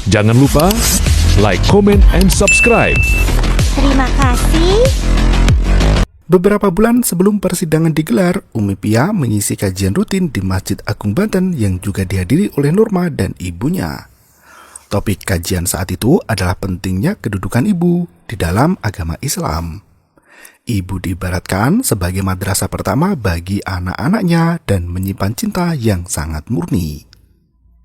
Jangan lupa like, comment, and subscribe. Terima kasih. Beberapa bulan sebelum persidangan digelar, Umi Pia mengisi kajian rutin di Masjid Agung Banten yang juga dihadiri oleh Norma dan ibunya. Topik kajian saat itu adalah pentingnya kedudukan ibu di dalam agama Islam. Ibu diibaratkan sebagai madrasah pertama bagi anak-anaknya dan menyimpan cinta yang sangat murni.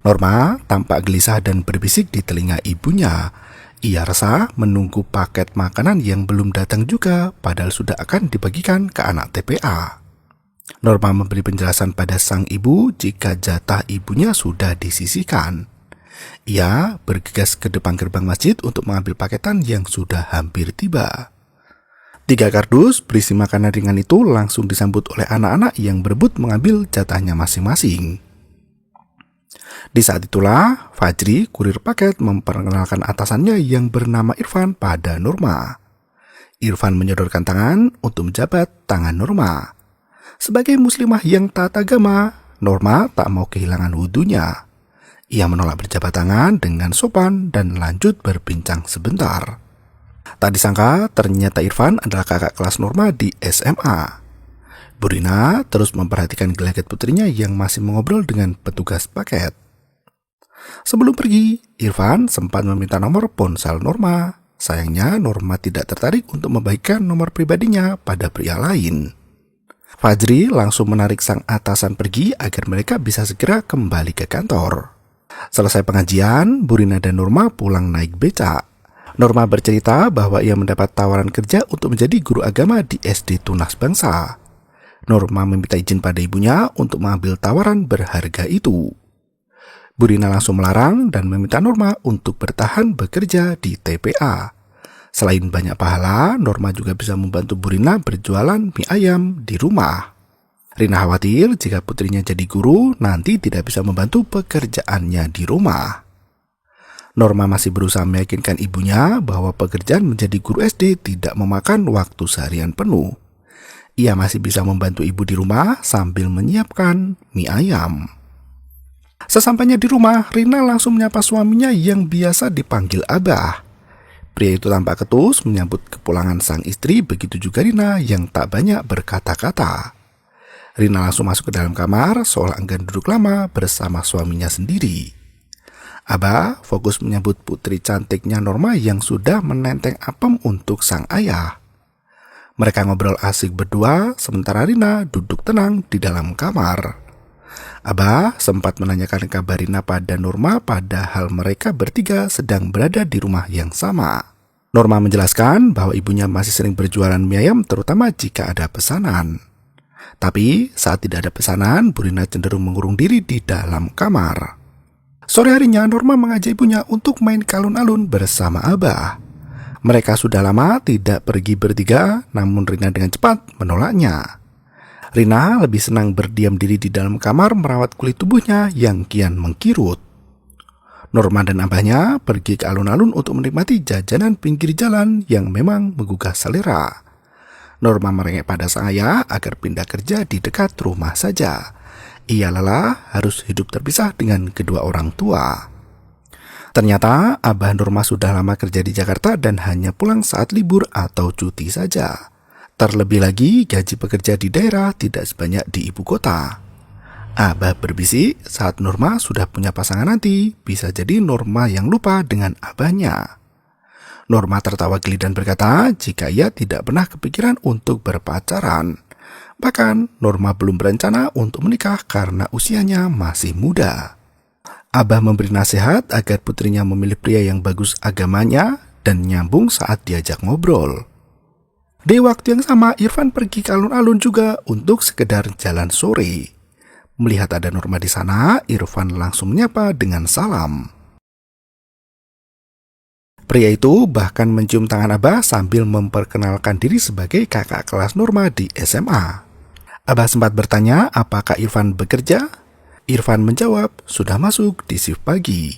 Norma tampak gelisah dan berbisik di telinga ibunya. Ia resah menunggu paket makanan yang belum datang juga, padahal sudah akan dibagikan ke anak TPA. Norma memberi penjelasan pada sang ibu jika jatah ibunya sudah disisihkan. Ia bergegas ke depan gerbang masjid untuk mengambil paketan yang sudah hampir tiba. 3 kardus berisi makanan ringan itu langsung disambut oleh anak-anak yang berebut mengambil jatahnya masing-masing. Di saat itulah, Fajri, kurir paket, memperkenalkan atasannya yang bernama Irfan pada Norma. Irfan menyodorkan tangan untuk menjabat tangan Norma. Sebagai muslimah yang taat agama, Norma tak mau kehilangan wudunya. Ia menolak berjabat tangan dengan sopan dan lanjut berbincang sebentar. Tak disangka, ternyata Irfan adalah kakak kelas Norma di SMA. Bu Rina terus memperhatikan gelagat putrinya yang masih mengobrol dengan petugas paket. Sebelum pergi, Irfan sempat meminta nomor ponsel Norma. Sayangnya, Norma tidak tertarik untuk membagikan nomor pribadinya pada pria lain. Fajri langsung menarik sang atasan pergi agar mereka bisa segera kembali ke kantor. Selesai pengajian, Bu Rina dan Norma pulang naik becak. Norma bercerita bahwa ia mendapat tawaran kerja untuk menjadi guru agama di SD Tunas Bangsa. Norma meminta izin pada ibunya untuk mengambil tawaran berharga itu. Bu Rina langsung melarang dan meminta Norma untuk bertahan bekerja di TPA. Selain banyak pahala, Norma juga bisa membantu Bu Rina berjualan mie ayam di rumah. Rina khawatir jika putrinya jadi guru, nanti tidak bisa membantu pekerjaannya di rumah. Norma masih berusaha meyakinkan ibunya bahwa pekerjaan menjadi guru SD tidak memakan waktu seharian penuh. Ia masih bisa membantu ibu di rumah sambil menyiapkan mie ayam. Sesampainya di rumah, Rina langsung menyapa suaminya yang biasa dipanggil Abah. Pria itu tampak ketus menyambut kepulangan sang istri, begitu juga Rina yang tak banyak berkata-kata. Rina langsung masuk ke dalam kamar seolah enggan duduk lama bersama suaminya sendiri. Abah fokus menyambut putri cantiknya Norma yang sudah menenteng apem untuk sang ayah. Mereka ngobrol asik berdua sementara Rina duduk tenang di dalam kamar. Abah sempat menanyakan kabar Rina pada Norma padahal mereka bertiga sedang berada di rumah yang sama. Norma menjelaskan bahwa ibunya masih sering berjualan mie ayam terutama jika ada pesanan. Tapi saat tidak ada pesanan, Bu Rina cenderung mengurung diri di dalam kamar. Sore harinya Norma mengajak ibunya untuk main ke alun-alun bersama Abah. Mereka sudah lama tidak pergi bertiga, namun Rina dengan cepat menolaknya. Rina lebih senang berdiam diri di dalam kamar merawat kulit tubuhnya yang kian mengkirut. Norma dan abahnya pergi ke alun-alun untuk menikmati jajanan pinggir jalan yang memang menggugah selera. Norma merengek pada sang ayah agar pindah kerja di dekat rumah saja. Ia lelah harus hidup terpisah dengan kedua orang tua. Ternyata Abah Norma sudah lama kerja di Jakarta dan hanya pulang saat libur atau cuti saja. Terlebih lagi, gaji pekerja di daerah tidak sebanyak di ibu kota. Abah berbisik saat Norma sudah punya pasangan nanti, bisa jadi Norma yang lupa dengan abahnya. Norma tertawa geli dan berkata jika ia tidak pernah kepikiran untuk berpacaran. Bahkan, Norma belum berencana untuk menikah karena usianya masih muda. Abah memberi nasihat agar putrinya memilih pria yang bagus agamanya dan nyambung saat diajak ngobrol. Di waktu yang sama, Irfan pergi ke alun-alun juga untuk sekedar jalan sore. Melihat ada Norma di sana, Irfan langsung menyapa dengan salam. Pria itu bahkan mencium tangan Abah sambil memperkenalkan diri sebagai kakak kelas Norma di SMA. Abah sempat bertanya apakah Irfan bekerja. Irfan menjawab sudah masuk di shift pagi.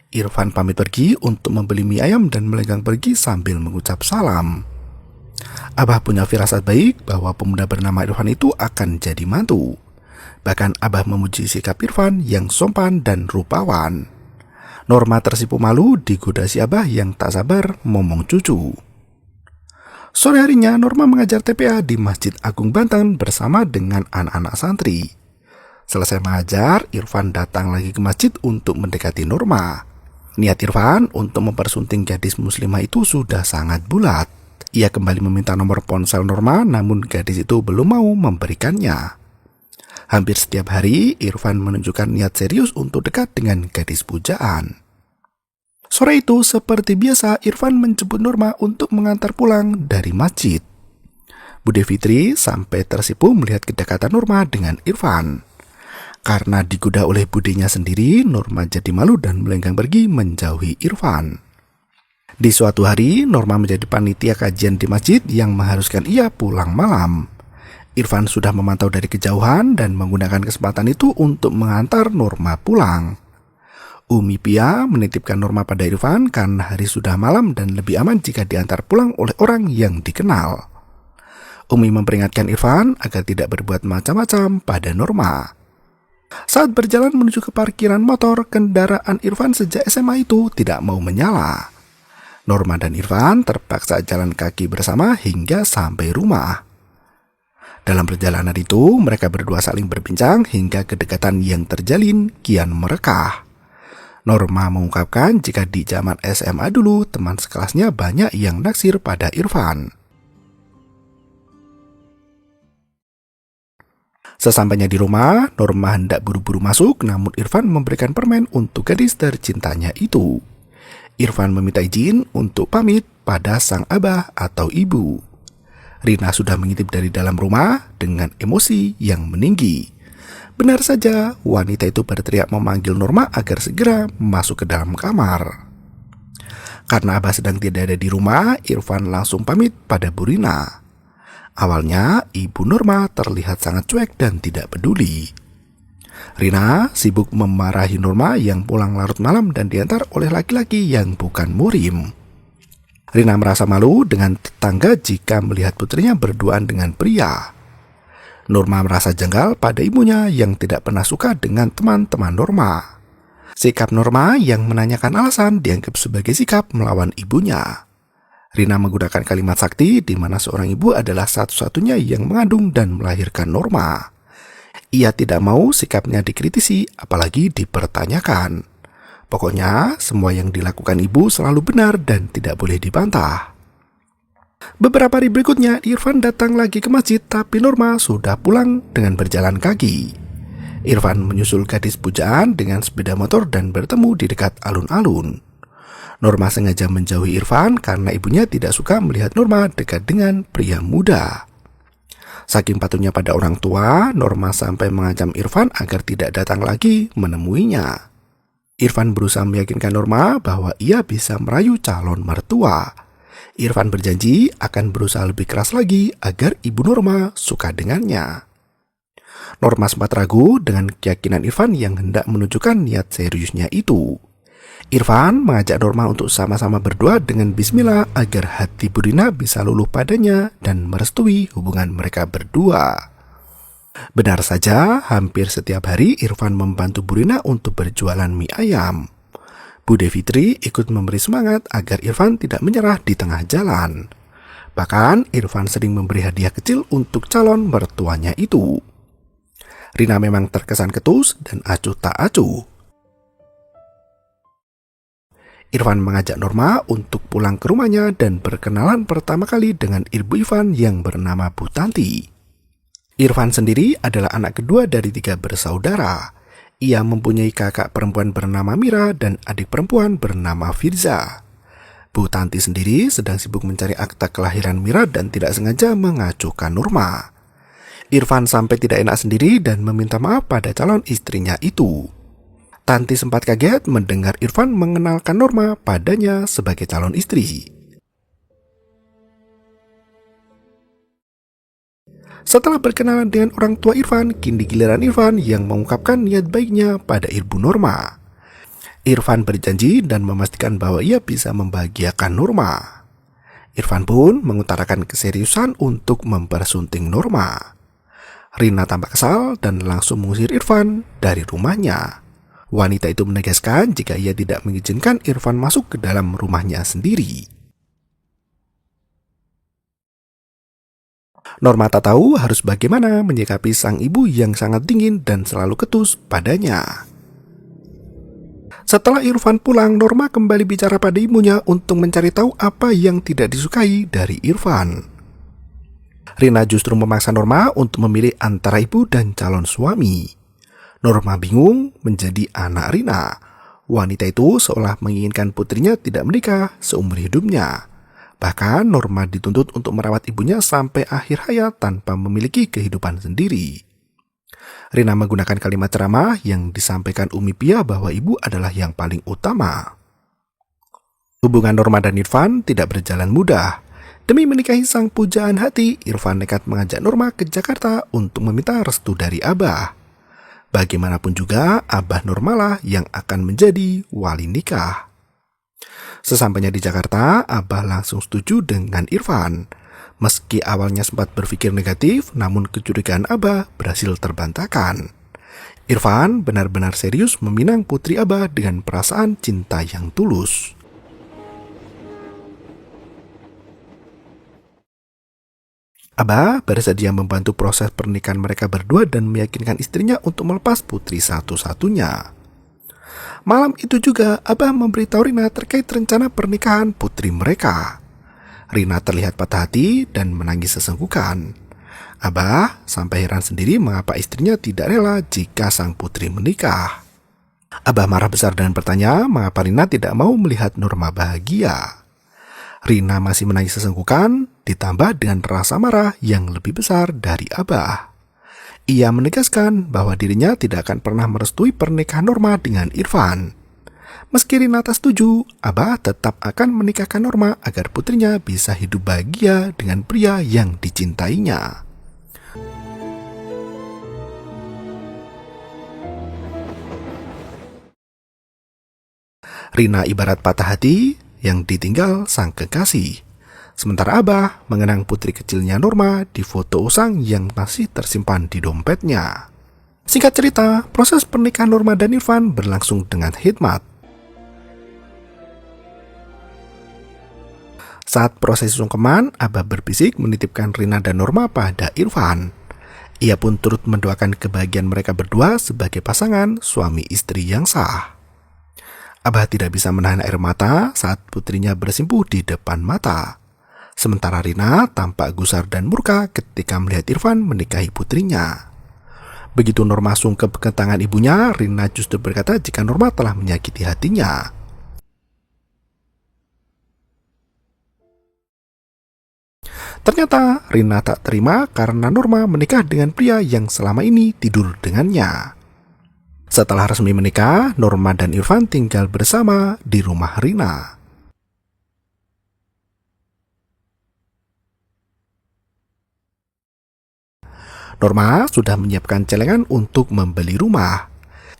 Irfan pamit pergi untuk membeli mie ayam dan melenggang pergi sambil mengucap salam. Abah punya firasat baik bahwa pemuda bernama Irfan itu akan jadi mantu. Bahkan Abah memuji sikap Irfan yang sopan dan rupawan. Norma tersipu malu digoda si abah yang tak sabar momong cucu. Sore harinya Norma mengajar TPA di Masjid Agung Banten bersama dengan anak-anak santri. Selesai mengajar, Irfan datang lagi ke masjid untuk mendekati Norma. Niat Irfan untuk mempersunting gadis muslimah itu sudah sangat bulat. Ia kembali meminta nomor ponsel Norma, namun gadis itu belum mau memberikannya. Hampir setiap hari, Irfan menunjukkan niat serius untuk dekat dengan gadis pujaan. Sore itu, seperti biasa, Irfan menjemput Norma untuk mengantar pulang dari masjid. Bude Fitri sampai tersipu melihat kedekatan Norma dengan Irfan. Karena digoda oleh budenya sendiri, Norma jadi malu dan melenggang pergi menjauhi Irfan. Di suatu hari, Norma menjadi panitia kajian di masjid yang mengharuskan ia pulang malam. Irfan sudah memantau dari kejauhan dan menggunakan kesempatan itu untuk mengantar Norma pulang. Umi Pia menitipkan Norma pada Irfan karena hari sudah malam dan lebih aman jika diantar pulang oleh orang yang dikenal. Umi memperingatkan Irfan agar tidak berbuat macam-macam pada Norma. Saat berjalan menuju ke parkiran motor, kendaraan Irfan sejak SMA itu tidak mau menyala. Norma dan Irfan terpaksa jalan kaki bersama hingga sampai rumah. Dalam perjalanan itu, mereka berdua saling berbincang hingga kedekatan yang terjalin kian merekah. Norma mengungkapkan jika di zaman SMA dulu, teman sekelasnya banyak yang naksir pada Irfan. Sesampainya di rumah, Norma hendak buru-buru masuk, namun Irfan memberikan permen untuk gadis tercintanya itu. Irfan meminta izin untuk pamit pada sang abah atau ibu. Rina sudah mengintip dari dalam rumah dengan emosi yang meninggi. Benar saja, wanita itu berteriak memanggil Norma agar segera masuk ke dalam kamar. Karena abah sedang tidak ada di rumah, Irfan langsung pamit pada Bu Rina. Awalnya, ibu Norma terlihat sangat cuek dan tidak peduli. Rina sibuk memarahi Norma yang pulang larut malam dan diantar oleh laki-laki yang bukan murim. Rina merasa malu dengan tetangga jika melihat putrinya berduaan dengan pria. Norma merasa janggal pada ibunya yang tidak pernah suka dengan teman-teman Norma. Sikap Norma yang menanyakan alasan dianggap sebagai sikap melawan ibunya. Rina menggunakan kalimat sakti di mana seorang ibu adalah satu-satunya yang mengandung dan melahirkan Norma. Ia tidak mau sikapnya dikritisi, apalagi dipertanyakan. Pokoknya, semua yang dilakukan ibu selalu benar dan tidak boleh dibantah. Beberapa hari berikutnya, Irfan datang lagi ke masjid, tapi Norma sudah pulang dengan berjalan kaki. Irfan menyusul gadis pujaan dengan sepeda motor dan bertemu di dekat alun-alun. Norma sengaja menjauhi Irfan karena ibunya tidak suka melihat Norma dekat dengan pria muda. Saking patuhnya pada orang tua, Norma sampai mengancam Irfan agar tidak datang lagi menemuinya. Irfan berusaha meyakinkan Norma bahwa ia bisa merayu calon mertua. Irfan berjanji akan berusaha lebih keras lagi agar ibu Norma suka dengannya. Norma sempat ragu dengan keyakinan Irfan yang hendak menunjukkan niat seriusnya itu. Irfan mengajak Norma untuk sama-sama berdoa dengan bismillah agar hati Bu Rina bisa luluh padanya dan merestui hubungan mereka berdua. Benar saja, hampir setiap hari Irfan membantu Bu Rina untuk berjualan mie ayam. Bude Fitri ikut memberi semangat agar Irfan tidak menyerah di tengah jalan. Bahkan Irfan sering memberi hadiah kecil untuk calon mertuanya itu. Rina memang terkesan ketus dan acuh tak acuh. Irfan mengajak Norma untuk pulang ke rumahnya dan berkenalan pertama kali dengan ibu Irfan yang bernama Bu Tanti. Irfan sendiri adalah anak kedua dari 3 bersaudara. Ia mempunyai kakak perempuan bernama Mira dan adik perempuan bernama Firza. Bu Tanti sendiri sedang sibuk mencari akta kelahiran Mira dan tidak sengaja mengacuhkan Norma. Irfan sampai tidak enak sendiri dan meminta maaf pada calon istrinya itu. Tanti sempat kaget mendengar Irfan mengenalkan Norma padanya sebagai calon istri. Setelah berkenalan dengan orang tua Irfan, kini giliran Irfan yang mengungkapkan niat baiknya pada ibu Norma. Irfan berjanji dan memastikan bahwa ia bisa membahagiakan Norma. Irfan pun mengutarakan keseriusan untuk mempersunting Norma. Rina tampak kesal dan langsung mengusir Irfan dari rumahnya. Wanita itu menegaskan jika ia tidak mengizinkan Irfan masuk ke dalam rumahnya sendiri. Norma tak tahu harus bagaimana menyikapi sang ibu yang sangat dingin dan selalu ketus padanya. Setelah Irfan pulang, Norma kembali bicara pada ibunya untuk mencari tahu apa yang tidak disukai dari Irfan. Rina justru memaksa Norma untuk memilih antara ibu dan calon suami. Norma bingung menjadi anak Rina. Wanita itu seolah menginginkan putrinya tidak menikah seumur hidupnya. Bahkan Norma dituntut untuk merawat ibunya sampai akhir hayat tanpa memiliki kehidupan sendiri. Rina menggunakan kalimat ceramah yang disampaikan Umi Pia bahwa ibu adalah yang paling utama. Hubungan Norma dan Irfan tidak berjalan mudah. Demi menikahi sang pujaan hati, Irfan nekat mengajak Norma ke Jakarta untuk meminta restu dari Abah. Bagaimanapun juga, Abah Norma lah yang akan menjadi wali nikah. Sesampainya di Jakarta, Abah langsung setuju dengan Irfan. Meski awalnya sempat berpikir negatif, namun kecurigaan Abah berhasil terbantahkan. Irfan benar-benar serius meminang putri Abah dengan perasaan cinta yang tulus. Abah bersedia membantu proses pernikahan mereka berdua dan meyakinkan istrinya untuk melepas putri satu-satunya. Malam itu juga Abah memberitahu Rina terkait rencana pernikahan putri mereka. Rina terlihat patah hati dan menangis sesenggukan. Abah sampai heran sendiri mengapa istrinya tidak rela jika sang putri menikah. Abah marah besar dan bertanya mengapa Rina tidak mau melihat Norma bahagia. Rina masih menangis sesenggukan, ditambah dengan rasa marah yang lebih besar dari Abah. Ia menegaskan bahwa dirinya tidak akan pernah merestui pernikahan Norma dengan Irfan. Meski Rina tak setuju, Abah tetap akan menikahkan Norma agar putrinya bisa hidup bahagia dengan pria yang dicintainya. Rina ibarat patah hati yang ditinggal sang kekasih. Sementara Abah mengenang putri kecilnya Norma di foto usang yang masih tersimpan di dompetnya. Singkat cerita, proses pernikahan Norma dan Irfan berlangsung dengan hikmat. Saat proses sungkeman, Abah berbisik menitipkan Rina dan Norma pada Irfan. Ia pun turut mendoakan kebahagiaan mereka berdua sebagai pasangan suami istri yang sah. Abah tidak bisa menahan air mata saat putrinya bersimpuh di depan mata. Sementara Rina tampak gusar dan murka ketika melihat Irfan menikahi putrinya. Begitu Norma sungkep ke tangan ibunya, Rina justru berkata jika Norma telah menyakiti hatinya. Ternyata Rina tak terima karena Norma menikah dengan pria yang selama ini tidur dengannya. Setelah resmi menikah, Norma dan Irfan tinggal bersama di rumah Rina. Norma sudah menyiapkan celengan untuk membeli rumah.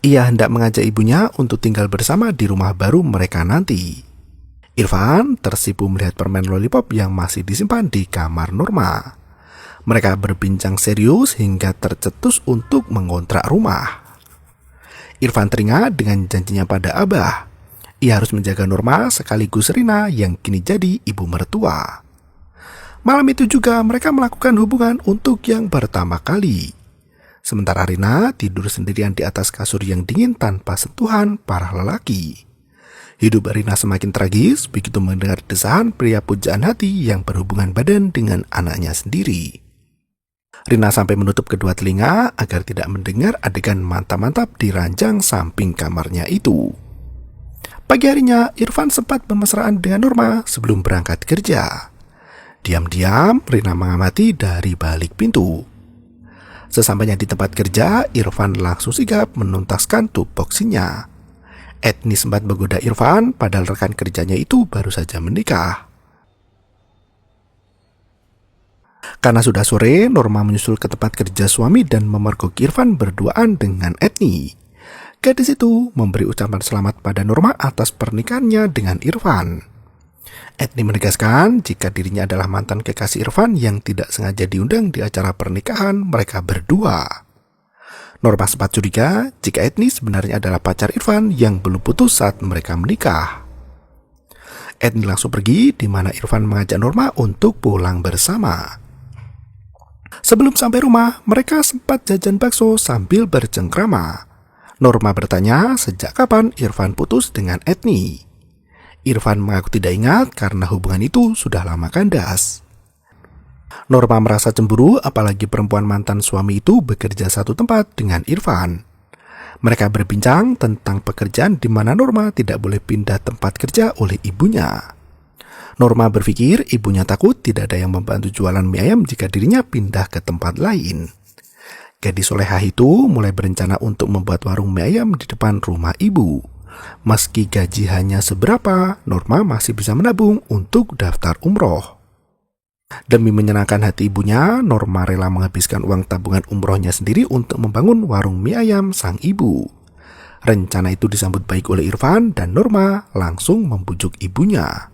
Ia hendak mengajak ibunya untuk tinggal bersama di rumah baru mereka nanti. Irfan tersipu melihat permen lollipop yang masih disimpan di kamar Norma. Mereka berbincang serius hingga tercetus untuk mengontrak rumah. Irfan teringat dengan janjinya pada Abah. Ia harus menjaga Norma sekaligus Rina yang kini jadi ibu mertua. Malam itu juga mereka melakukan hubungan untuk yang pertama kali. Sementara Rina tidur sendirian di atas kasur yang dingin tanpa sentuhan para lelaki. Hidup Rina semakin tragis begitu mendengar desahan pria pujaan hati yang berhubungan badan dengan anaknya sendiri. Rina sampai menutup kedua telinga agar tidak mendengar adegan mantap-mantap di ranjang samping kamarnya itu. Pagi harinya, Irfan sempat bermesraan dengan Norma sebelum berangkat kerja. Diam-diam, Rina mengamati dari balik pintu. Sesampainya di tempat kerja, Irfan langsung sigap menuntaskan tupoksinya. Etni sempat menggoda Irfan, padahal rekan kerjanya itu baru saja menikah. Karena sudah sore, Norma menyusul ke tempat kerja suami dan memergoki Irfan berduaan dengan Etni. Gadis itu memberi ucapan selamat pada Norma atas pernikahannya dengan Irfan. Etni menegaskan jika dirinya adalah mantan kekasih Irfan yang tidak sengaja diundang di acara pernikahan mereka berdua. Norma sempat curiga jika Etni sebenarnya adalah pacar Irfan yang belum putus saat mereka menikah. Etni langsung pergi, di mana Irfan mengajak Norma untuk pulang bersama. Sebelum sampai rumah, mereka sempat jajan bakso sambil bercengkrama. Norma bertanya sejak kapan Irfan putus dengan Etni. Irfan mengaku tidak ingat karena hubungan itu sudah lama kandas. Norma merasa cemburu apalagi perempuan mantan suami itu bekerja satu tempat dengan Irfan. Mereka berbincang tentang pekerjaan di mana Norma tidak boleh pindah tempat kerja oleh ibunya. Norma berpikir ibunya takut tidak ada yang membantu jualan mie ayam jika dirinya pindah ke tempat lain. Gadis solehah itu mulai berencana untuk membuat warung mie ayam di depan rumah ibu. Meski gaji hanya seberapa, Norma masih bisa menabung untuk daftar umroh. Demi menyenangkan hati ibunya, Norma rela menghabiskan uang tabungan umrohnya sendiri untuk membangun warung mie ayam sang ibu. Rencana itu disambut baik oleh Irfan dan Norma langsung membujuk ibunya.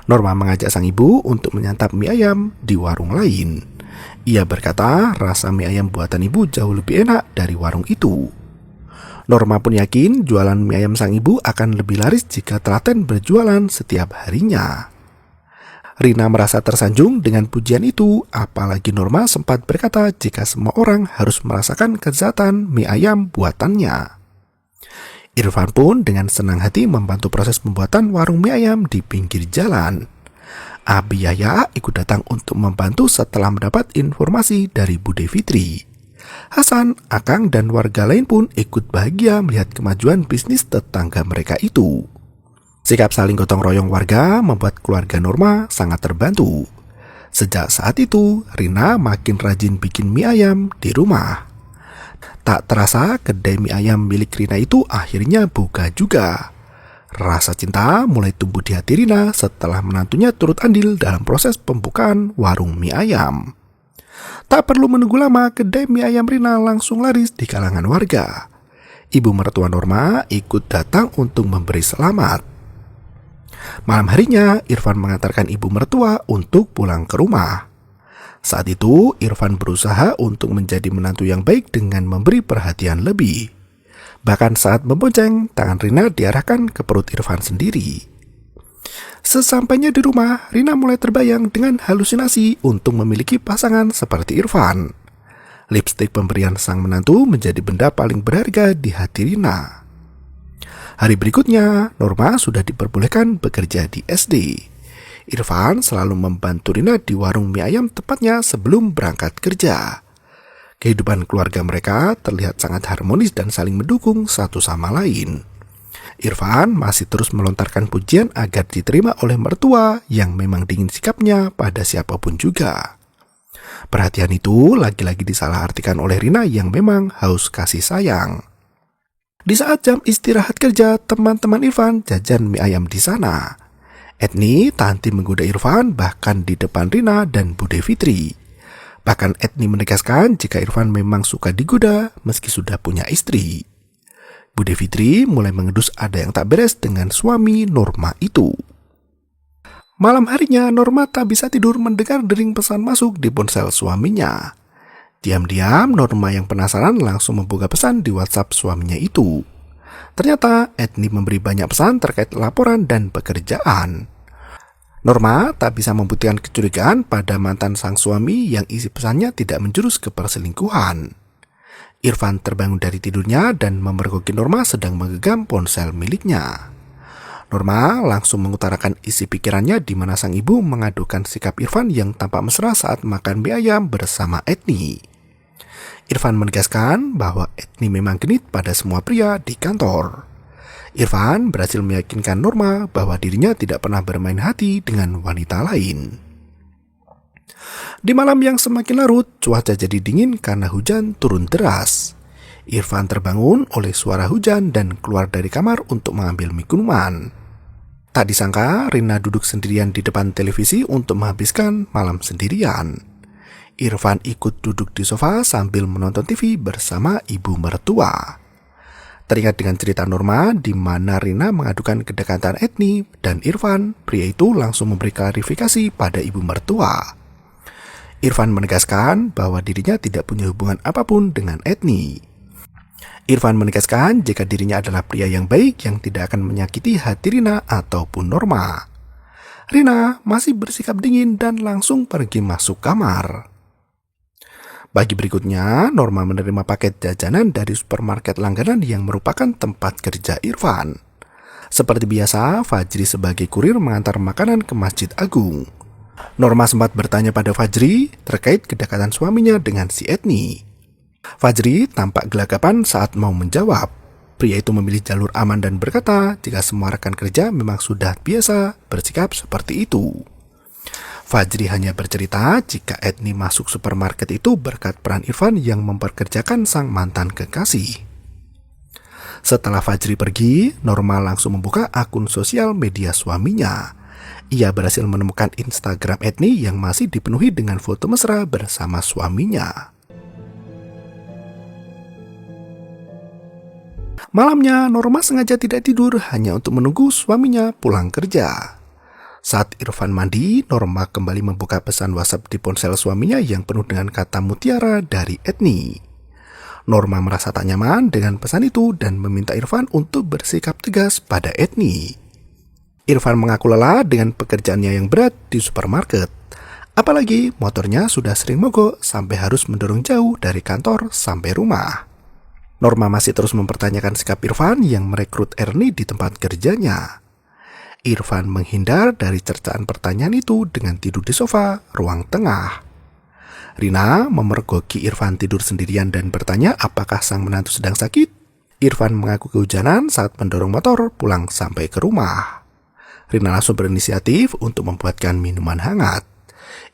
Norma mengajak sang ibu untuk menyantap mie ayam di warung lain. Ia berkata rasa mie ayam buatan ibu jauh lebih enak dari warung itu. Norma pun yakin jualan mie ayam sang ibu akan lebih laris jika telaten berjualan setiap harinya. Rina merasa tersanjung dengan pujian itu, apalagi Norma sempat berkata jika semua orang harus merasakan kelezatan mie ayam buatannya. Irfan pun dengan senang hati membantu proses pembuatan warung mie ayam di pinggir jalan. Abi Yaya ikut datang untuk membantu setelah mendapat informasi dari Bude Fitri. Hasan, Akang, dan warga lain pun ikut bahagia melihat kemajuan bisnis tetangga mereka itu. Sikap saling gotong royong warga membuat keluarga Norma sangat terbantu. Sejak saat itu, Rina makin rajin bikin mie ayam di rumah. Tak terasa, kedai mie ayam milik Rina itu akhirnya buka juga. Rasa cinta mulai tumbuh di hati Rina setelah menantunya turut andil dalam proses pembukaan warung mie ayam. Tak perlu menunggu lama, kedai mie ayam Rina langsung laris di kalangan warga. Ibu mertua Norma ikut datang untuk memberi selamat. Malam harinya, Irfan mengantarkan ibu mertua untuk pulang ke rumah. Saat itu, Irfan berusaha untuk menjadi menantu yang baik dengan memberi perhatian lebih. Bahkan saat membonceng, tangan Rina diarahkan ke perut Irfan sendiri. Sesampainya di rumah, Rina mulai terbayang dengan halusinasi untuk memiliki pasangan seperti Irfan. Lipstik pemberian sang menantu menjadi benda paling berharga di hati Rina. Hari berikutnya, Norma sudah diperbolehkan bekerja di SD. Irfan selalu membantu Rina di warung mie ayam tepatnya sebelum berangkat kerja. Kehidupan keluarga mereka terlihat sangat harmonis dan saling mendukung satu sama lain. Irfan masih terus melontarkan pujian agar diterima oleh mertua yang memang dingin sikapnya pada siapapun juga. Perhatian itu lagi-lagi disalahartikan oleh Rina yang memang haus kasih sayang. Di saat jam istirahat kerja, teman-teman Irfan jajan mie ayam di sana. Etni tak henti menggoda Irfan bahkan di depan Rina dan Bude Fitri. Bahkan Etni menegaskan jika Irfan memang suka digoda meski sudah punya istri. Bude Fitri mulai mengendus ada yang tak beres dengan suami Norma itu. Malam harinya, Norma tak bisa tidur mendengar dering pesan masuk di ponsel suaminya. Diam-diam, Norma yang penasaran langsung membuka pesan di WhatsApp suaminya itu. Ternyata, Etni memberi banyak pesan terkait laporan dan pekerjaan. Norma tak bisa membuktikan kecurigaan pada mantan sang suami yang isi pesannya tidak menjurus ke perselingkuhan. Irfan terbangun dari tidurnya dan memergoki Norma sedang menggenggam ponsel miliknya. Norma langsung mengutarakan isi pikirannya di mana sang ibu mengadukan sikap Irfan yang tampak mesra saat makan mie ayam bersama Etni. Irfan menegaskan bahwa Etni memang genit pada semua pria di kantor. Irfan berhasil meyakinkan Norma bahwa dirinya tidak pernah bermain hati dengan wanita lain. Di malam yang semakin larut, cuaca jadi dingin karena hujan turun deras. Irfan terbangun oleh suara hujan dan keluar dari kamar untuk mengambil minuman. Tak disangka, Rina duduk sendirian di depan televisi untuk menghabiskan malam sendirian. Irfan ikut duduk di sofa sambil menonton TV bersama ibu mertua. Teringat dengan cerita Norma di mana Rina mengadukan kedekatan Etni dan Irfan, pria itu langsung memberi klarifikasi pada ibu mertua. Irfan menegaskan bahwa dirinya tidak punya hubungan apapun dengan Etni. Irfan menegaskan jika dirinya adalah pria yang baik yang tidak akan menyakiti hati Rina ataupun Norma. Rina masih bersikap dingin dan langsung pergi masuk kamar. Pagi berikutnya, Norma menerima paket jajanan dari supermarket langganan yang merupakan tempat kerja Irfan. Seperti biasa, Fajri sebagai kurir mengantar makanan ke Masjid Agung. Norma sempat bertanya pada Fajri terkait kedekatan suaminya dengan si Etni. Fajri tampak gelagapan saat mau menjawab. Pria itu memilih jalur aman dan berkata jika semua rekan kerja memang sudah biasa bersikap seperti itu. Fajri hanya bercerita jika Etni masuk supermarket itu berkat peran Irfan yang memperkerjakan sang mantan kekasih. Setelah Fajri pergi, Norma langsung membuka akun sosial media suaminya. Ia berhasil menemukan Instagram Etni yang masih dipenuhi dengan foto mesra bersama suaminya. Malamnya, Norma sengaja tidak tidur hanya untuk menunggu suaminya pulang kerja. Saat Irfan mandi, Norma kembali membuka pesan WhatsApp di ponsel suaminya yang penuh dengan kata mutiara dari Etni. Norma merasa tak nyaman dengan pesan itu dan meminta Irfan untuk bersikap tegas pada Etni. Irfan mengaku lelah dengan pekerjaannya yang berat di supermarket. Apalagi motornya sudah sering mogok sampai harus mendorong jauh dari kantor sampai rumah. Norma masih terus mempertanyakan sikap Irfan yang merekrut Erni di tempat kerjanya. Irfan menghindar dari cercaan pertanyaan itu dengan tidur di sofa ruang tengah. Rina memergoki Irfan tidur sendirian dan bertanya apakah sang menantu sedang sakit. Irfan mengaku kehujanan saat mendorong motor pulang sampai ke rumah. Rina langsung berinisiatif untuk membuatkan minuman hangat.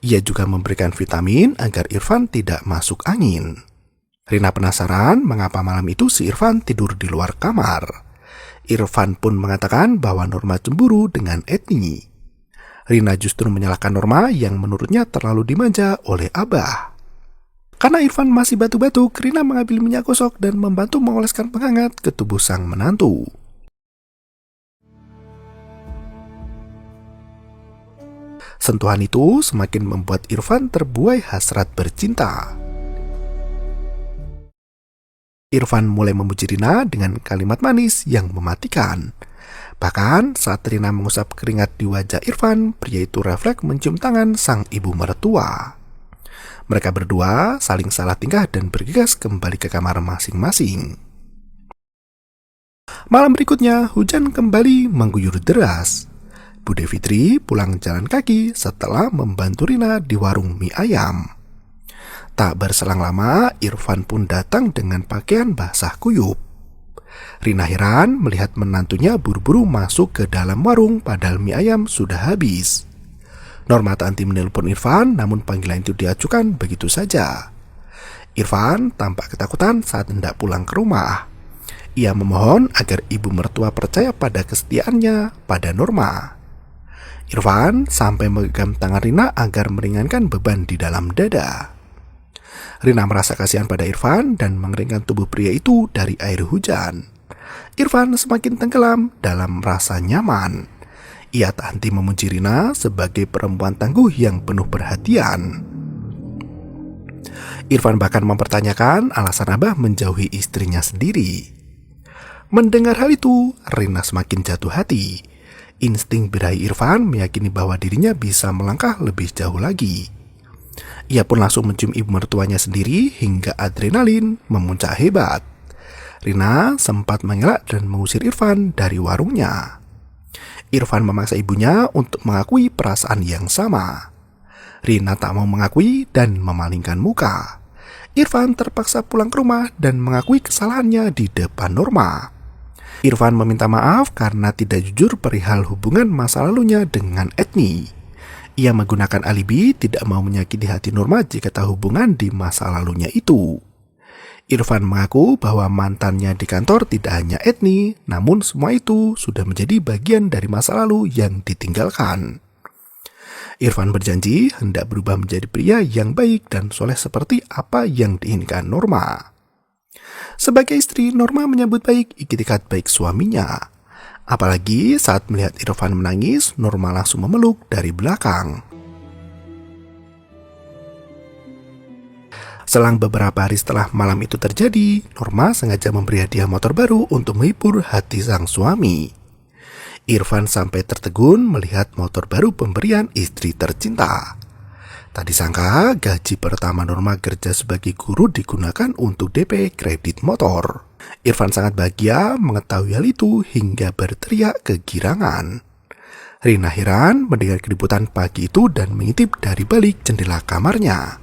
Ia juga memberikan vitamin agar Irfan tidak masuk angin. Rina penasaran mengapa malam itu si Irfan tidur di luar kamar. Irfan pun mengatakan bahwa Norma cemburu dengan Etni. Rina justru menyalahkan Norma yang menurutnya terlalu dimanja oleh Abah. Karena Irfan masih batuk-batuk, Rina mengambil minyak gosok dan membantu mengoleskan penghangat ke tubuh sang menantu. Sentuhan itu semakin membuat Irfan terbuai hasrat bercinta. Irfan mulai memuji Rina dengan kalimat manis yang mematikan. Bahkan saat Rina mengusap keringat di wajah Irfan, pria itu refleks mencium tangan sang ibu mertua. Mereka berdua saling salah tingkah dan bergegas kembali ke kamar masing-masing. Malam berikutnya, hujan kembali mengguyur deras. Bude Fitri pulang jalan kaki setelah membantu Rina di warung mie ayam. Tak berselang lama, Irfan pun datang dengan pakaian basah kuyup. Rina heran melihat menantunya buru-buru masuk ke dalam warung padahal mie ayam sudah habis. Norma tak henti menelpon Irfan, namun panggilan itu diacukan begitu saja. Irfan tampak ketakutan saat hendak pulang ke rumah. Ia memohon agar ibu mertua percaya pada kesetiaannya pada Norma. Irfan sampai memegang tangan Rina agar meringankan beban di dalam dada. Rina merasa kasihan pada Irfan dan mengeringkan tubuh pria itu dari air hujan. Irfan semakin tenggelam dalam rasa nyaman. Ia tak henti memuji Rina sebagai perempuan tangguh yang penuh perhatian. Irfan bahkan mempertanyakan alasan Abah menjauhi istrinya sendiri. Mendengar hal itu, Rina semakin jatuh hati. Insting birahi Irfan meyakini bahwa dirinya bisa melangkah lebih jauh lagi. Ia pun langsung mencium ibu mertuanya sendiri hingga adrenalin memuncak hebat. Rina sempat mengelak dan mengusir Irfan dari warungnya. Irfan memaksa ibunya untuk mengakui perasaan yang sama. Rina tak mau mengakui dan memalingkan muka. Irfan terpaksa pulang ke rumah dan mengakui kesalahannya di depan Norma. Irfan meminta maaf karena tidak jujur perihal hubungan masa lalunya dengan Etni. Ia menggunakan alibi tidak mau menyakiti hati Norma jika tahu hubungan di masa lalunya itu. Irfan mengaku bahwa mantannya di kantor tidak hanya Etni, namun semua itu sudah menjadi bagian dari masa lalu yang ditinggalkan. Irfan berjanji hendak berubah menjadi pria yang baik dan soleh seperti apa yang diinginkan Norma. Sebagai istri, Norma menyambut baik ikhtikat baik suaminya. Apalagi saat melihat Irfan menangis, Norma langsung memeluk dari belakang. Selang beberapa hari setelah malam itu terjadi, Norma sengaja memberi hadiah motor baru untuk menghibur hati sang suami. Irfan sampai tertegun melihat motor baru pemberian istri tercinta. Tak disangka gaji pertama Norma kerja sebagai guru digunakan untuk DP kredit motor. Irfan sangat bahagia mengetahui hal itu hingga berteriak kegirangan. Rina heran mendengar keributan pagi itu dan mengintip dari balik jendela kamarnya.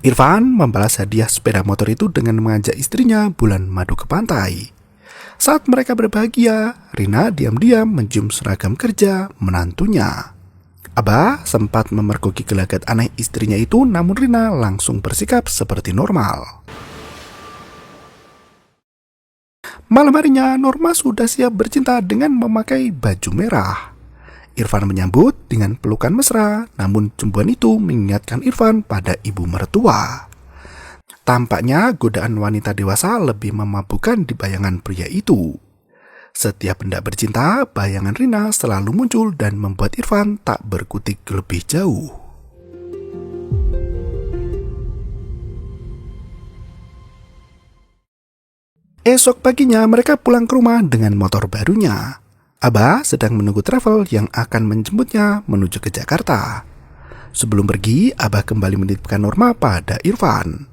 Irfan membalas hadiah sepeda motor itu dengan mengajak istrinya bulan madu ke pantai. Saat mereka berbahagia, Rina diam-diam mencium seragam kerja menantunya. Abah sempat memergoki gelagat aneh istrinya itu, namun Rina langsung bersikap seperti normal. Malam harinya, Norma sudah siap bercinta dengan memakai baju merah. Irfan menyambut dengan pelukan mesra, namun cemburuan itu mengingatkan Irfan pada ibu mertua. Tampaknya godaan wanita dewasa lebih memabukkan di bayangan pria itu. Setiap hendak bercinta, bayangan Rina selalu muncul dan membuat Irfan tak berkutik lebih jauh. Esok paginya mereka pulang ke rumah dengan motor barunya. Abah sedang menunggu travel yang akan menjemputnya menuju ke Jakarta. Sebelum pergi, Abah kembali menitipkan Norma pada Irfan.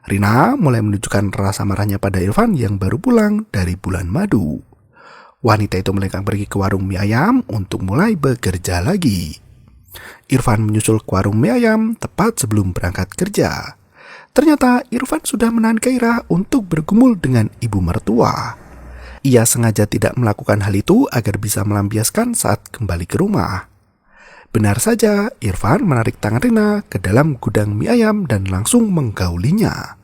Rina mulai menunjukkan rasa marahnya pada Irfan yang baru pulang dari bulan madu. Wanita itu melenggang pergi ke warung mie ayam untuk mulai bekerja lagi. Irfan menyusul ke warung mie ayam tepat sebelum berangkat kerja. Ternyata Irfan sudah menahan gairah untuk bergumul dengan ibu mertua. Ia sengaja tidak melakukan hal itu agar bisa melampiaskan saat kembali ke rumah. Benar saja, Irfan menarik tangan Rina ke dalam gudang mie ayam dan langsung menggaulinya.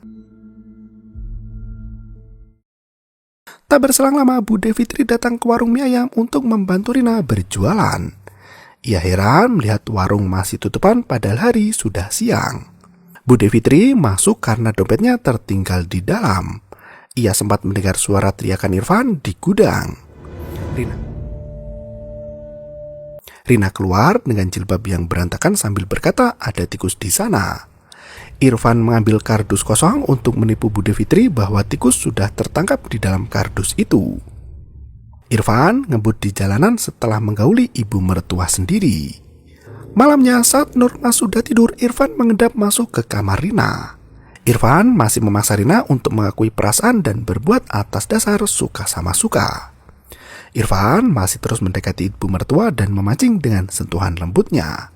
Tak berselang lama, Bude Fitri datang ke warung mie ayam untuk membantu Rina berjualan. Ia heran melihat warung masih tutupan padahal hari sudah siang. Bude Fitri masuk karena dompetnya tertinggal di dalam. Ia sempat mendengar suara teriakan Irfan di gudang. Rina keluar dengan jilbab yang berantakan sambil berkata ada tikus di sana. Irfan mengambil kardus kosong untuk menipu Bude Fitri bahwa tikus sudah tertangkap di dalam kardus itu. Irfan ngebut di jalanan setelah menggauli ibu mertua sendiri. Malamnya saat Norma sudah tidur, Irfan mengendap masuk ke kamar Rina. Irfan masih memaksa Rina untuk mengakui perasaan dan berbuat atas dasar suka sama suka. Irfan masih terus mendekati ibu mertua dan memancing dengan sentuhan lembutnya.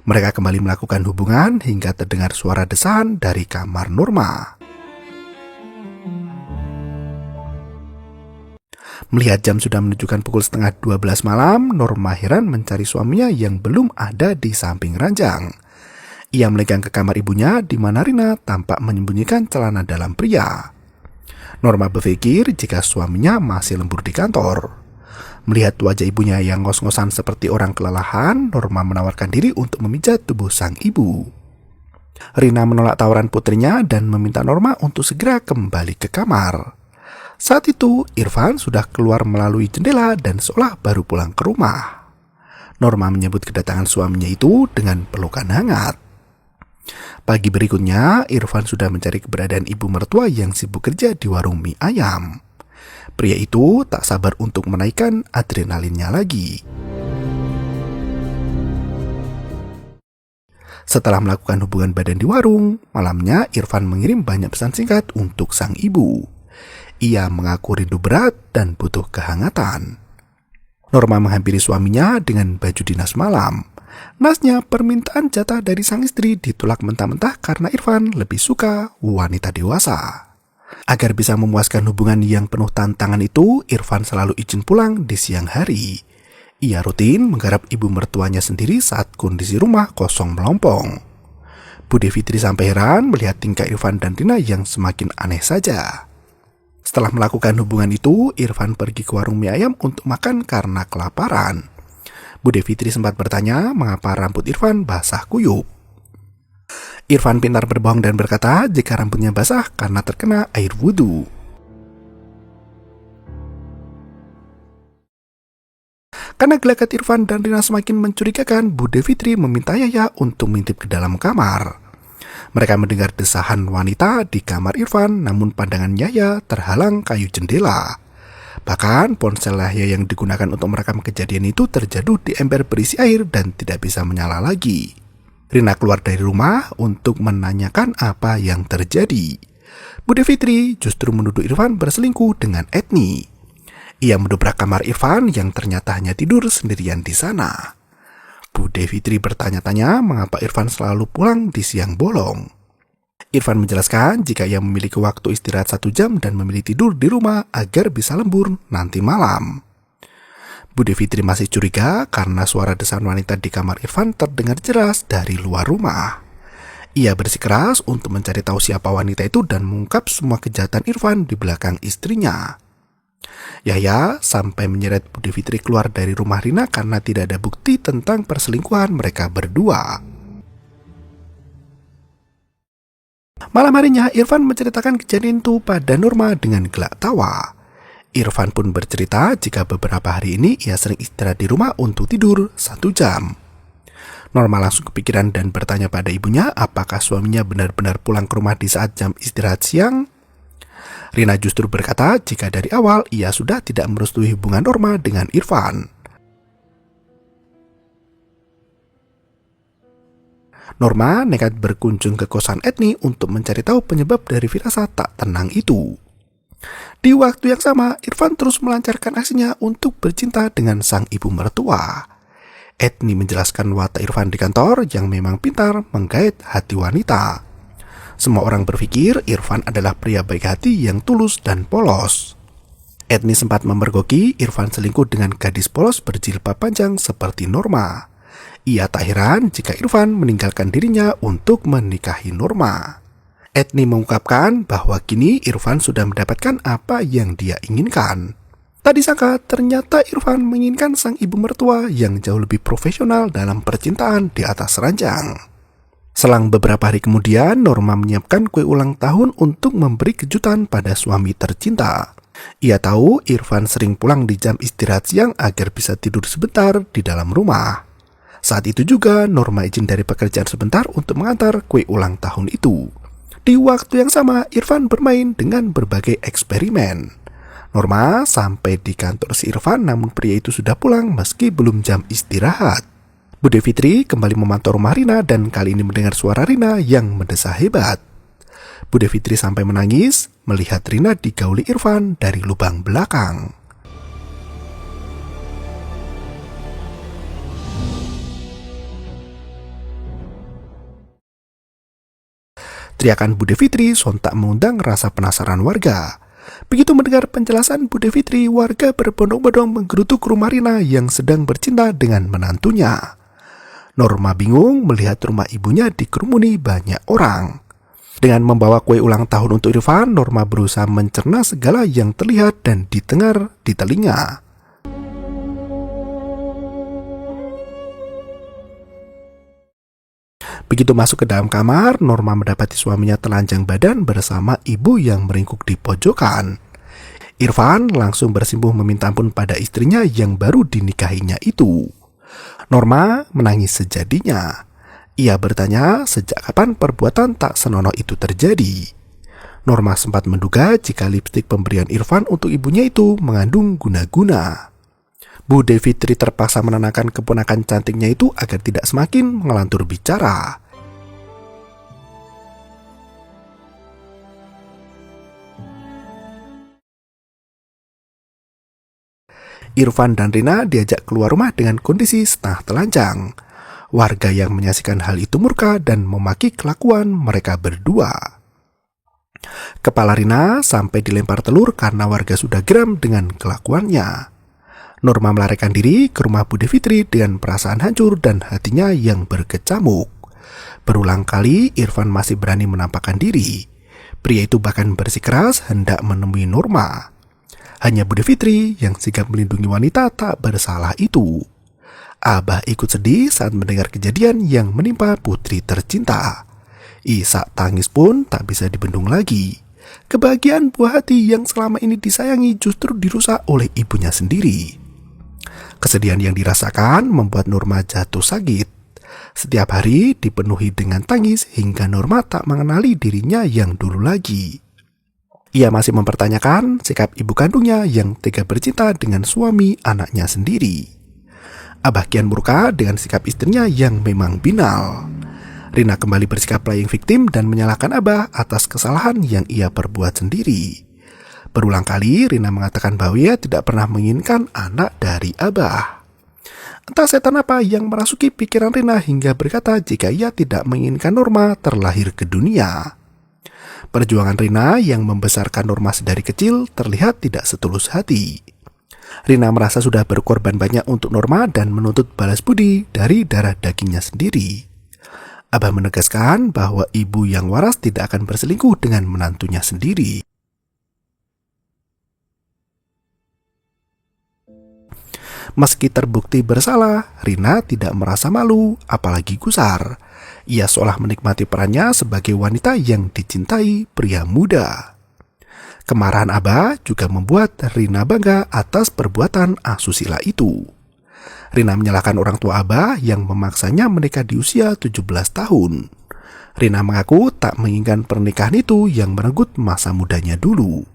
Mereka kembali melakukan hubungan hingga terdengar suara desahan dari kamar Norma. Melihat jam sudah menunjukkan pukul 11:30 malam, Norma heran mencari suaminya yang belum ada di samping ranjang. Ia melegang ke kamar ibunya di mana Rina tampak menyembunyikan celana dalam pria. Norma berpikir jika suaminya masih lembur di kantor. Melihat wajah ibunya yang ngos-ngosan seperti orang kelelahan, Norma menawarkan diri untuk memijat tubuh sang ibu. Rina menolak tawaran putrinya dan meminta Norma untuk segera kembali ke kamar. Saat itu, Irfan sudah keluar melalui jendela dan seolah baru pulang ke rumah. Norma menyebut kedatangan suaminya itu dengan pelukan hangat. Pagi berikutnya, Irfan sudah mencari keberadaan ibu mertua yang sibuk kerja di warung mie ayam. Pria itu tak sabar untuk menaikkan adrenalinnya lagi. Setelah melakukan hubungan badan di warung, malamnya Irfan mengirim banyak pesan singkat untuk sang ibu. Ia mengaku rindu berat dan butuh kehangatan. Norma menghampiri suaminya dengan baju dinas malam. Nasnya permintaan jatah dari sang istri ditolak mentah-mentah karena Irfan lebih suka wanita dewasa. Agar bisa memuaskan hubungan yang penuh tantangan itu, Irfan selalu izin pulang di siang hari. Ia rutin menggarap ibu mertuanya sendiri saat kondisi rumah kosong melompong. Bude Fitri sampai heran melihat tingkah Irfan dan Rina yang semakin aneh saja. Setelah melakukan hubungan itu, Irfan pergi ke warung mie ayam untuk makan karena kelaparan. Bude Fitri sempat bertanya mengapa rambut Irfan basah kuyup. Irfan pintar berbohong dan berkata jika rambutnya basah karena terkena air wudhu. Karena gelagat Irfan dan Rina semakin mencurigakan, Bude Fitri meminta Yaya untuk mengintip ke dalam kamar. Mereka mendengar desahan wanita di kamar Irfan, namun pandangan Yahya terhalang kayu jendela. Bahkan ponsel Yahya yang digunakan untuk merekam kejadian itu terjatuh di ember berisi air dan tidak bisa menyala lagi. Rina keluar dari rumah untuk menanyakan apa yang terjadi. Bude Fitri justru menuduh Irfan berselingkuh dengan Etni. Ia mendobrak kamar Irfan yang ternyata hanya tidur sendirian di sana. Bude Fitri bertanya-tanya mengapa Irfan selalu pulang di siang bolong. Irfan menjelaskan jika ia memiliki waktu istirahat 1 jam dan memilih tidur di rumah agar bisa lembur nanti malam. Bude Fitri masih curiga karena suara desahan wanita di kamar Irfan terdengar jelas dari luar rumah. Ia bersikeras untuk mencari tahu siapa wanita itu dan mengungkap semua kejahatan Irfan di belakang istrinya. Yahya sampai menyeret Bude Fitri keluar dari rumah Rina karena tidak ada bukti tentang perselingkuhan mereka berdua. Malam harinya, Irfan menceritakan kejadian itu pada Norma dengan gelak tawa. Irfan pun bercerita jika beberapa hari ini ia sering istirahat di rumah untuk tidur 1 jam. Norma langsung kepikiran dan bertanya pada ibunya apakah suaminya benar-benar pulang ke rumah di saat jam istirahat siang. Rina justru berkata jika dari awal ia sudah tidak merestui hubungan Norma dengan Irfan. Norma nekat berkunjung ke kosan Etni untuk mencari tahu penyebab dari firasat tak tenang itu. Di waktu yang sama, Irfan terus melancarkan aksinya untuk bercinta dengan sang ibu mertua. Etni menjelaskan watak Irfan di kantor yang memang pintar menggait hati wanita. Semua orang berpikir Irfan adalah pria baik hati yang tulus dan polos. Etni sempat memergoki Irfan selingkuh dengan gadis polos berjilbab panjang seperti Norma. Ia tak heran jika Irfan meninggalkan dirinya untuk menikahi Norma. Etni mengungkapkan bahwa kini Irfan sudah mendapatkan apa yang dia inginkan. Tak disangka ternyata Irfan menginginkan sang ibu mertua yang jauh lebih profesional dalam percintaan di atas ranjang. Selang beberapa hari kemudian, Norma menyiapkan kue ulang tahun untuk memberi kejutan pada suami tercinta. Ia tahu Irfan sering pulang di jam istirahat siang agar bisa tidur sebentar di dalam rumah. Saat itu juga Norma izin dari pekerjaan sebentar untuk mengantar kue ulang tahun itu. Di waktu yang sama, Irfan bermain dengan berbagai eksperimen. Norma sampai di kantor si Irfan, namun pria itu sudah pulang meski belum jam istirahat. Bude Fitri kembali memantau rumah Rina dan kali ini mendengar suara Rina yang mendesah hebat. Bude Fitri sampai menangis melihat Rina digauli Irfan dari lubang belakang. Teriakan Bude Fitri sontak mengundang rasa penasaran warga. Begitu mendengar penjelasan Bude Fitri, warga berbondong-bondong menggeruduk rumah Rina yang sedang bercinta dengan menantunya. Norma bingung melihat rumah ibunya dikerumuni banyak orang. Dengan membawa kue ulang tahun untuk Irfan, Norma berusaha mencerna segala yang terlihat dan didengar di telinga. Begitu masuk ke dalam kamar, Norma mendapati suaminya telanjang badan bersama ibu yang meringkuk di pojokan. Irfan langsung bersimpuh meminta ampun pada istrinya yang baru dinikahinya itu. Norma menangis sejadinya. Ia bertanya sejak kapan perbuatan tak senonoh itu terjadi. Norma sempat menduga jika lipstik pemberian Irfan untuk ibunya itu mengandung guna-guna. Bude Fitri terpaksa menenangkan keponakan cantiknya itu agar tidak semakin ngelantur bicara. Irfan dan Rina diajak keluar rumah dengan kondisi setengah telanjang. Warga yang menyaksikan hal itu murka dan memaki kelakuan mereka berdua. Kepala Rina sampai dilempar telur karena warga sudah geram dengan kelakuannya. Norma melarikan diri ke rumah Bude Fitri dengan perasaan hancur dan hatinya yang berkecamuk. Berulang kali Irfan masih berani menampakkan diri. Pria itu bahkan bersikeras hendak menemui Norma. Hanya Bude Fitri yang sigap melindungi wanita tak bersalah itu. Abah ikut sedih saat mendengar kejadian yang menimpa putri tercinta. Isak tangis pun tak bisa dibendung lagi. Kebahagiaan buah hati yang selama ini disayangi justru dirusak oleh ibunya sendiri. Kesedihan yang dirasakan membuat Norma jatuh sakit. Setiap hari dipenuhi dengan tangis hingga Norma tak mengenali dirinya yang dulu lagi. Ia masih mempertanyakan sikap ibu kandungnya yang tega bercinta dengan suami anaknya sendiri. Abah kian murka dengan sikap istrinya yang memang binal. Rina kembali bersikap playing victim dan menyalahkan Abah atas kesalahan yang ia perbuat sendiri. Berulang kali Rina mengatakan bahwa ia tidak pernah menginginkan anak dari Abah. Entah setan apa yang merasuki pikiran Rina hingga berkata jika ia tidak menginginkan Norma terlahir ke dunia. Perjuangan Rina yang membesarkan Norma sedari kecil terlihat tidak setulus hati. Rina merasa sudah berkorban banyak untuk Norma dan menuntut balas budi dari darah dagingnya sendiri. Abah menegaskan bahwa ibu yang waras tidak akan berselingkuh dengan menantunya sendiri. Meski terbukti bersalah, Rina tidak merasa malu, apalagi gusar. Ia seolah menikmati perannya sebagai wanita yang dicintai pria muda. Kemarahan Abah juga membuat Rina bangga atas perbuatan asusila itu. Rina menyalahkan orang tua Abah yang memaksanya menikah di usia 17 tahun. Rina mengaku tak menginginkan pernikahan itu yang merenggut masa mudanya dulu.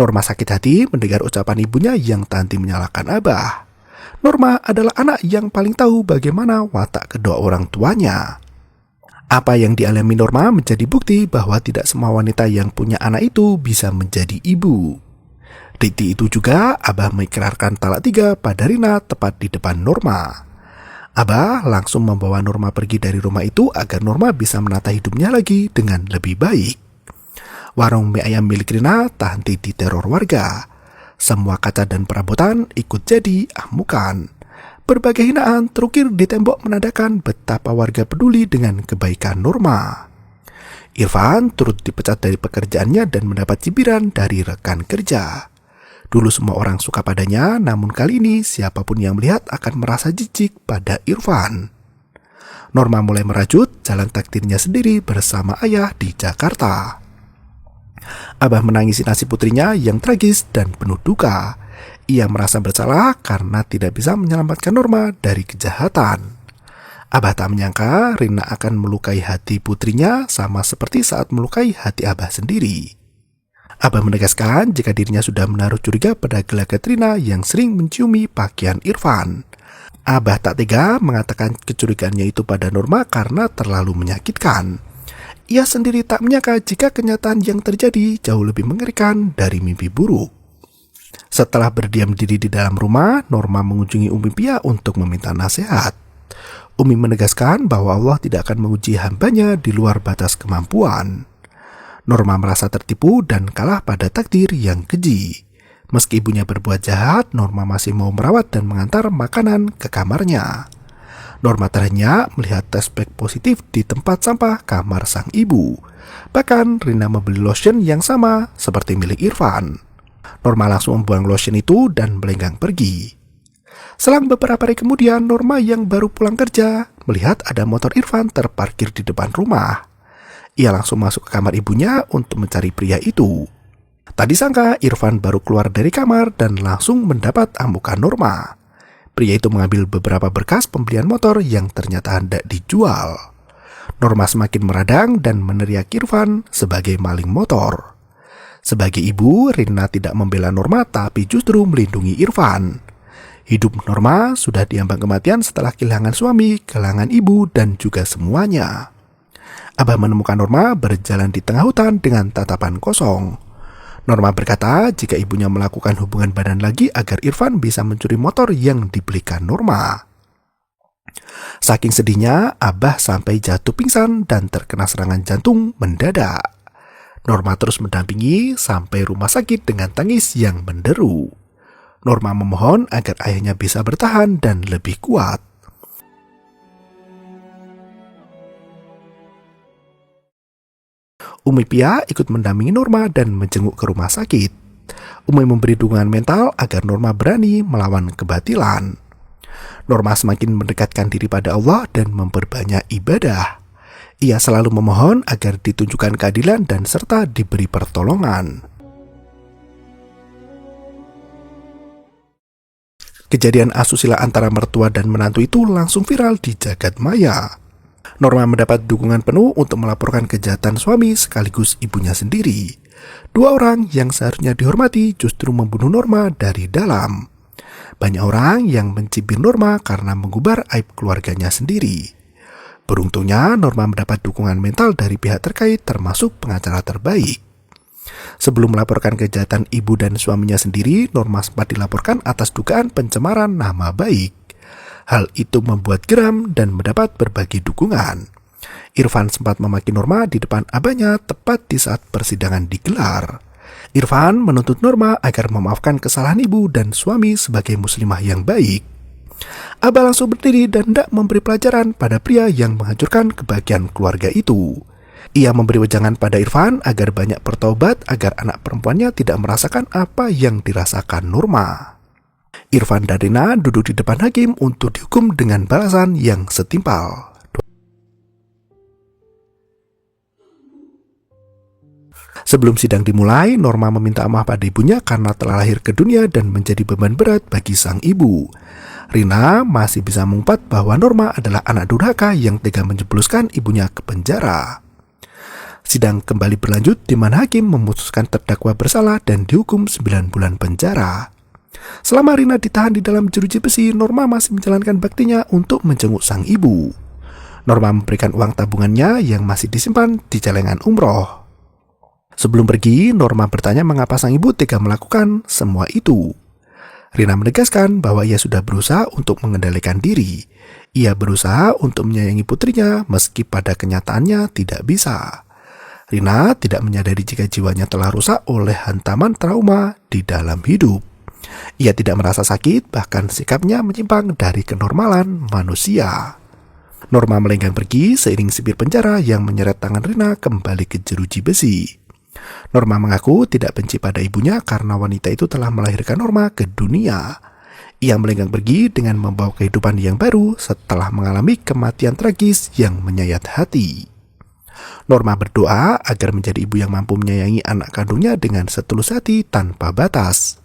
Norma sakit hati mendengar ucapan ibunya yang tak henti menyalahkan Abah. Norma adalah anak yang paling tahu bagaimana watak kedua orang tuanya. Apa yang dialami Norma menjadi bukti bahwa tidak semua wanita yang punya anak itu bisa menjadi ibu. Riti itu juga Abah mengikrarkan talak 3 pada Rina tepat di depan Norma. Abah langsung membawa Norma pergi dari rumah itu agar Norma bisa menata hidupnya lagi dengan lebih baik. Warung mie ayam milik Rina tak henti diteror warga. Semua kaca dan perabotan ikut jadi amukan. Berbagai hinaan terukir di tembok menandakan betapa warga peduli dengan kebaikan Norma. Irfan turut dipecat dari pekerjaannya dan mendapat cibiran dari rekan kerja. Dulu semua orang suka padanya, namun kali ini siapapun yang melihat akan merasa jijik pada Irfan. Norma mulai merajut jalan takdirnya sendiri bersama ayah di Jakarta. Abah menangisi nasib putrinya yang tragis dan penuh duka. Ia merasa bersalah karena tidak bisa menyelamatkan Norma dari kejahatan. Abah tak menyangka Rina akan melukai hati putrinya sama seperti saat melukai hati Abah sendiri. Abah menegaskan jika dirinya sudah menaruh curiga pada gelagat Rina yang sering menciumi pakaian Irfan. Abah tak tega mengatakan kecurigaannya itu pada Norma karena terlalu menyakitkan. Ia sendiri tak menyangka jika kenyataan yang terjadi jauh lebih mengerikan dari mimpi buruk. Setelah berdiam diri di dalam rumah, Norma mengunjungi Umi Pia untuk meminta nasihat. Umi menegaskan bahwa Allah tidak akan menguji hambanya di luar batas kemampuan. Norma merasa tertipu dan kalah pada takdir yang keji. Meski ibunya berbuat jahat, Norma masih mau merawat dan mengantar makanan ke kamarnya. Norma terhenyak melihat tespek positif di tempat sampah kamar sang ibu. Bahkan Rina membeli lotion yang sama seperti milik Irfan. Norma langsung membuang lotion itu dan melenggang pergi. Selang beberapa hari kemudian, Norma yang baru pulang kerja melihat ada motor Irfan terparkir di depan rumah. Ia langsung masuk ke kamar ibunya untuk mencari pria itu. Tak disangka Irfan baru keluar dari kamar dan langsung mendapat amukan Norma. Pria itu mengambil beberapa berkas pembelian motor yang ternyata hendak dijual. Norma semakin meradang dan meneriak Irfan sebagai maling motor. Sebagai ibu, Rina tidak membela Norma tapi justru melindungi Irfan. Hidup Norma sudah diambang kematian setelah kehilangan suami, kehilangan ibu, dan juga semuanya. Abah menemukan Norma berjalan di tengah hutan dengan tatapan kosong. Norma berkata jika ibunya melakukan hubungan badan lagi agar Irfan bisa mencuri motor yang dibelikan Norma. Saking sedihnya, Abah sampai jatuh pingsan dan terkena serangan jantung mendadak. Norma terus mendampingi sampai rumah sakit dengan tangis yang menderu. Norma memohon agar ayahnya bisa bertahan dan lebih kuat. Umi Pia ikut mendampingi Norma dan menjenguk ke rumah sakit. Umi memberi dukungan mental agar Norma berani melawan kebatilan. Norma semakin mendekatkan diri pada Allah dan memperbanyak ibadah. Ia selalu memohon agar ditunjukkan keadilan dan serta diberi pertolongan. Kejadian asusila antara mertua dan menantu itu langsung viral di jagat maya. Norma mendapat dukungan penuh untuk melaporkan kejahatan suami sekaligus ibunya sendiri. Dua orang yang seharusnya dihormati justru membunuh Norma dari dalam. Banyak orang yang mencibir Norma karena mengubar aib keluarganya sendiri. Beruntungnya Norma mendapat dukungan mental dari pihak terkait termasuk pengacara terbaik. Sebelum melaporkan kejahatan ibu dan suaminya sendiri, Norma sempat dilaporkan atas dugaan pencemaran nama baik. Hal itu membuat geram dan mendapat berbagai dukungan. Irfan sempat memaki Norma di depan abahnya tepat di saat persidangan digelar. Irfan menuntut Norma agar memaafkan kesalahan ibu dan suami sebagai muslimah yang baik. Abah langsung berdiri dan tidak memberi pelajaran pada pria yang menghancurkan kebahagiaan keluarga itu. Ia memberi wejangan pada Irfan agar banyak bertobat agar anak perempuannya tidak merasakan apa yang dirasakan Norma. Irfan dan Rina duduk di depan hakim untuk dihukum dengan balasan yang setimpal. Sebelum sidang dimulai, Norma meminta maaf pada ibunya karena telah lahir ke dunia dan menjadi beban berat bagi sang ibu. Rina masih bisa mengumpat bahwa Norma adalah anak durhaka yang tega menjebluskan ibunya ke penjara. Sidang kembali berlanjut di mana hakim memutuskan terdakwa bersalah dan dihukum 9 bulan penjara. Selama Rina ditahan di dalam jeruji besi, Norma masih menjalankan baktinya untuk menjenguk sang ibu. Norma memberikan uang tabungannya yang masih disimpan di celengan umroh. Sebelum pergi, Norma bertanya mengapa sang ibu tega melakukan semua itu. Rina menegaskan bahwa ia sudah berusaha untuk mengendalikan diri. Ia berusaha untuk menyayangi putrinya meski pada kenyataannya tidak bisa. Rina tidak menyadari jika jiwanya telah rusak oleh hantaman trauma di dalam hidup. Ia tidak merasa sakit, bahkan sikapnya menyimpang dari kenormalan manusia. Norma melenggang pergi seiring sipir penjara yang menyeret tangan Rina kembali ke jeruji besi. Norma mengaku tidak benci pada ibunya karena wanita itu telah melahirkan Norma ke dunia. Ia melenggang pergi dengan membawa kehidupan yang baru setelah mengalami kematian tragis yang menyayat hati. Norma berdoa agar menjadi ibu yang mampu menyayangi anak kandungnya dengan setulus hati tanpa batas.